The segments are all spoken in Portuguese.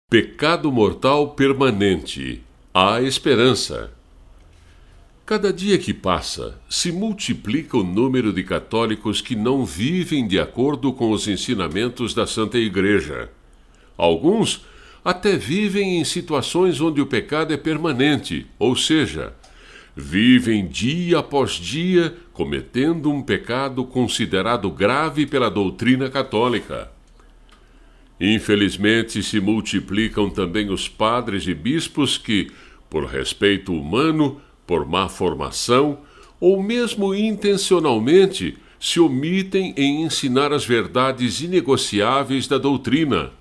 Pecado mortal permanente. Há esperança. Cada dia que passa, se multiplica o número de católicos que não vivem de acordo com os ensinamentos da Santa Igreja. Alguns até vivem em situações onde o pecado é permanente, ou seja, vivem dia após dia cometendo um pecado considerado grave pela doutrina católica. Infelizmente, se multiplicam também os padres e bispos que, por respeito humano, por má formação, ou mesmo intencionalmente, se omitem em ensinar as verdades inegociáveis da doutrina.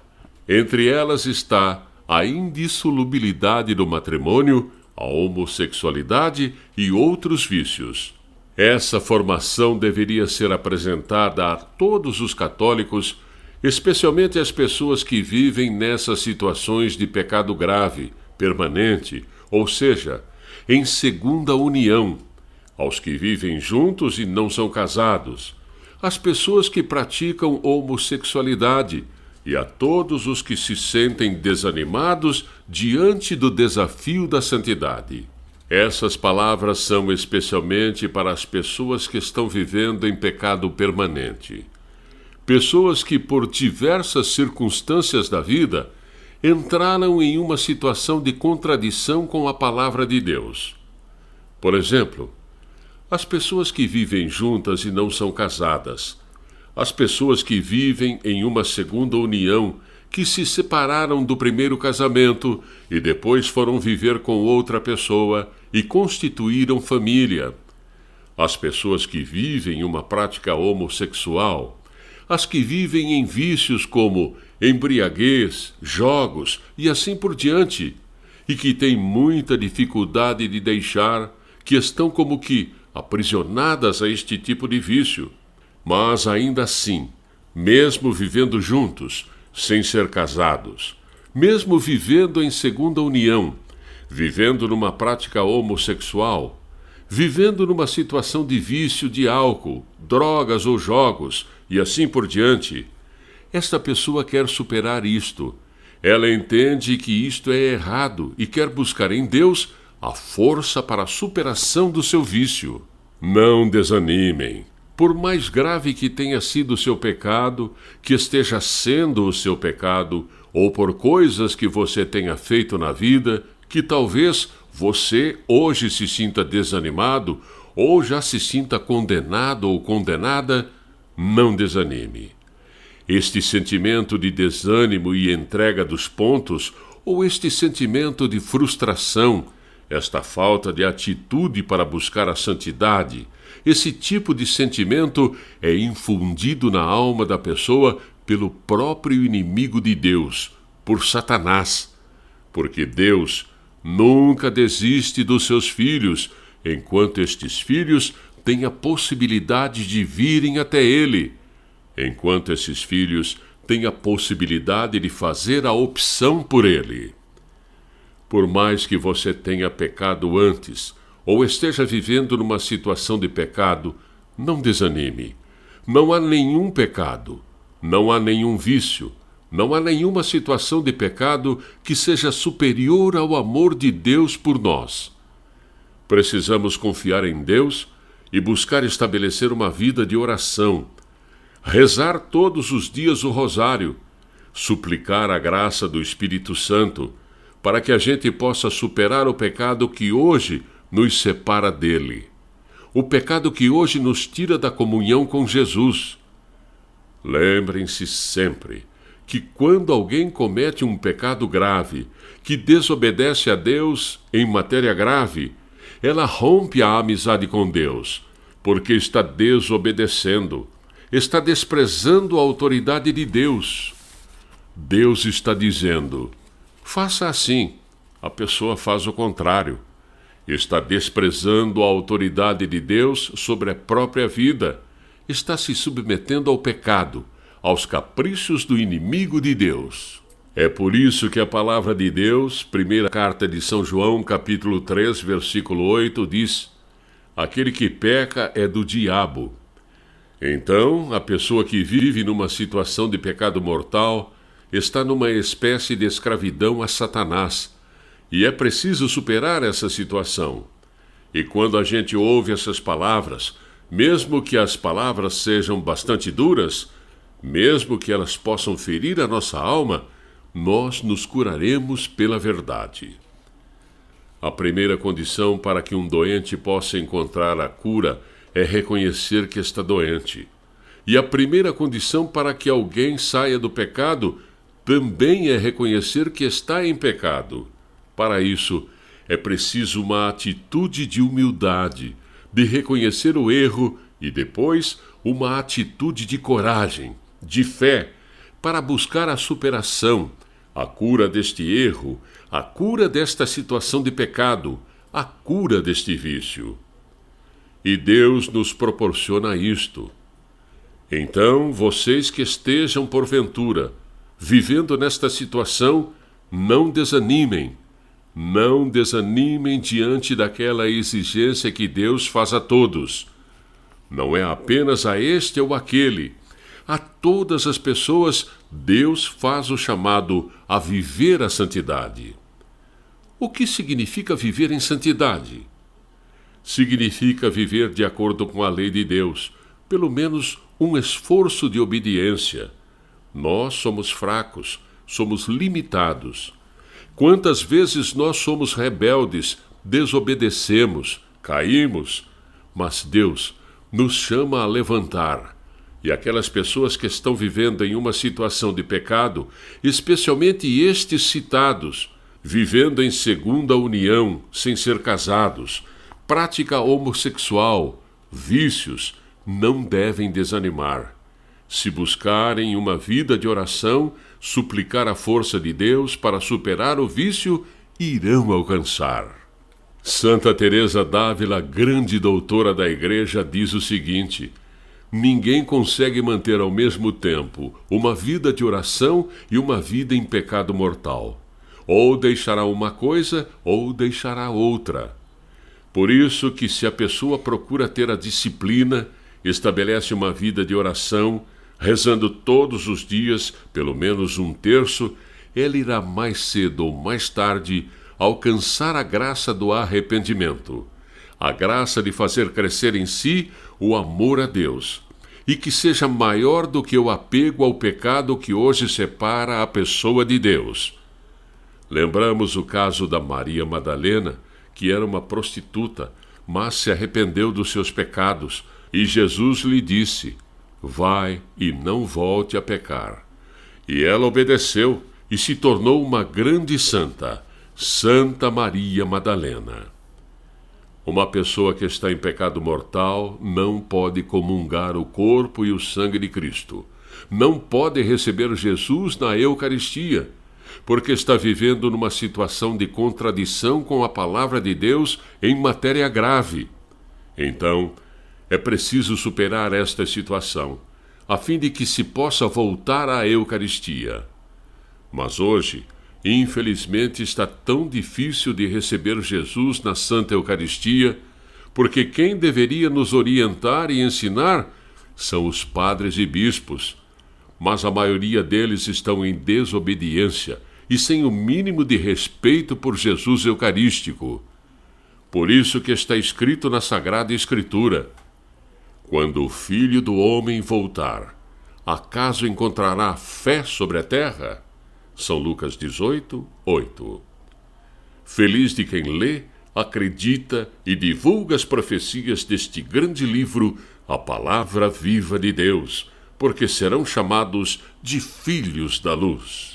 Entre elas está a indissolubilidade do matrimônio, a homossexualidade e outros vícios. Essa formação deveria ser apresentada a todos os católicos, especialmente as pessoas que vivem nessas situações de pecado grave, permanente, ou seja, em segunda união, aos que vivem juntos e não são casados, às pessoas que praticam homossexualidade e a todos os que se sentem desanimados diante do desafio da santidade. Essas palavras são especialmente para as pessoas que estão vivendo em pecado permanente. Pessoas que, por diversas circunstâncias da vida, entraram em uma situação de contradição com a palavra de Deus. Por exemplo, as pessoas que vivem juntas e não são casadas, as pessoas que vivem em uma segunda união, que se separaram do primeiro casamento e depois foram viver com outra pessoa e constituíram família, as pessoas que vivem uma prática homossexual, as que vivem em vícios como embriaguez, jogos e assim por diante, e que têm muita dificuldade de deixar, que estão como que aprisionadas a este tipo de vício. Mas ainda assim, mesmo vivendo juntos, sem ser casados, mesmo vivendo em segunda união, vivendo numa prática homossexual, vivendo numa situação de vício de álcool, drogas ou jogos, e assim por diante, esta pessoa quer superar isto. Ela entende que isto é errado e quer buscar em Deus a força para a superação do seu vício. Não desanimem. Por mais grave que tenha sido o seu pecado, que esteja sendo o seu pecado, ou por coisas que você tenha feito na vida, que talvez você hoje se sinta desanimado ou já se sinta condenado ou condenada, não desanime. Este sentimento de desânimo e entrega dos pontos, ou este sentimento de frustração, esta falta de atitude para buscar a santidade, esse tipo de sentimento é infundido na alma da pessoa pelo próprio inimigo de Deus, por Satanás, porque Deus nunca desiste dos seus filhos, enquanto estes filhos têm a possibilidade de virem até ele, enquanto esses filhos têm a possibilidade de fazer a opção por ele. Por mais que você tenha pecado antes, ou esteja vivendo numa situação de pecado, não desanime. Não há nenhum pecado, não há nenhum vício, não há nenhuma situação de pecado que seja superior ao amor de Deus por nós. Precisamos confiar em Deus e buscar estabelecer uma vida de oração, rezar todos os dias o rosário, suplicar a graça do Espírito Santo, para que a gente possa superar o pecado que hoje nos separa dele, o pecado que hoje nos tira da comunhão com Jesus. Lembrem-se sempre que quando alguém comete um pecado grave, que desobedece a Deus em matéria grave, ela rompe a amizade com Deus, porque está desobedecendo, está desprezando a autoridade de Deus. Deus está dizendo: faça assim. A pessoa faz o contrário. Está desprezando a autoridade de Deus sobre a própria vida. Está se submetendo ao pecado, aos caprichos do inimigo de Deus. É por isso que a palavra de Deus, primeira carta de São João, capítulo 3, versículo 8, diz: aquele que peca é do diabo. Então, a pessoa que vive numa situação de pecado mortal está numa espécie de escravidão a Satanás, e é preciso superar essa situação. E quando a gente ouve essas palavras, mesmo que as palavras sejam bastante duras, mesmo que elas possam ferir a nossa alma, nós nos curaremos pela verdade. A primeira condição para que um doente possa encontrar a cura é reconhecer que está doente. E a primeira condição para que alguém saia do pecado também é reconhecer que está em pecado. Para isso, é preciso uma atitude de humildade, de reconhecer o erro e depois uma atitude de coragem, de fé, para buscar a superação, a cura deste erro, a cura desta situação de pecado, a cura deste vício. E Deus nos proporciona isto. Então, vocês que estejam porventura vivendo nesta situação, não desanimem. Não desanimem diante daquela exigência que Deus faz a todos. Não é apenas a este ou aquele. A todas as pessoas, Deus faz o chamado a viver a santidade. O que significa viver em santidade? Significa viver de acordo com a lei de Deus, pelo menos um esforço de obediência. Nós somos fracos, somos limitados. Quantas vezes nós somos rebeldes, desobedecemos, caímos, mas Deus nos chama a levantar. E aquelas pessoas que estão vivendo em uma situação de pecado, especialmente estes citados, vivendo em segunda união, sem ser casados, prática homossexual, vícios, não devem desanimar. Se buscarem uma vida de oração, suplicar a força de Deus para superar o vício, irão alcançar. Santa Teresa d'Ávila, grande doutora da Igreja, diz o seguinte: ninguém consegue manter ao mesmo tempo uma vida de oração e uma vida em pecado mortal. Ou deixará uma coisa, ou deixará outra. Por isso que se a pessoa procura ter a disciplina, estabelece uma vida de oração, rezando todos os dias, pelo menos um terço, ela irá mais cedo ou mais tarde alcançar a graça do arrependimento, a graça de fazer crescer em si o amor a Deus, e que seja maior do que o apego ao pecado que hoje separa a pessoa de Deus. Lembramos o caso da Maria Madalena, que era uma prostituta, mas se arrependeu dos seus pecados, e Jesus lhe disse: vai e não volte a pecar. E ela obedeceu e se tornou uma grande santa, Santa Maria Madalena. Uma pessoa que está em pecado mortal não pode comungar o corpo e o sangue de Cristo. Não pode receber Jesus na Eucaristia, porque está vivendo numa situação de contradição com a palavra de Deus em matéria grave. Então, é preciso superar esta situação, a fim de que se possa voltar à Eucaristia. Mas hoje, infelizmente, está tão difícil de receber Jesus na Santa Eucaristia, porque quem deveria nos orientar e ensinar são os padres e bispos, mas a maioria deles estão em desobediência e sem o mínimo de respeito por Jesus Eucarístico. Por isso que está escrito na Sagrada Escritura: quando o Filho do Homem voltar, acaso encontrará fé sobre a terra? São Lucas 18, 8. Feliz de quem lê, acredita e divulga as profecias deste grande livro, a Palavra Viva de Deus, porque serão chamados de filhos da luz.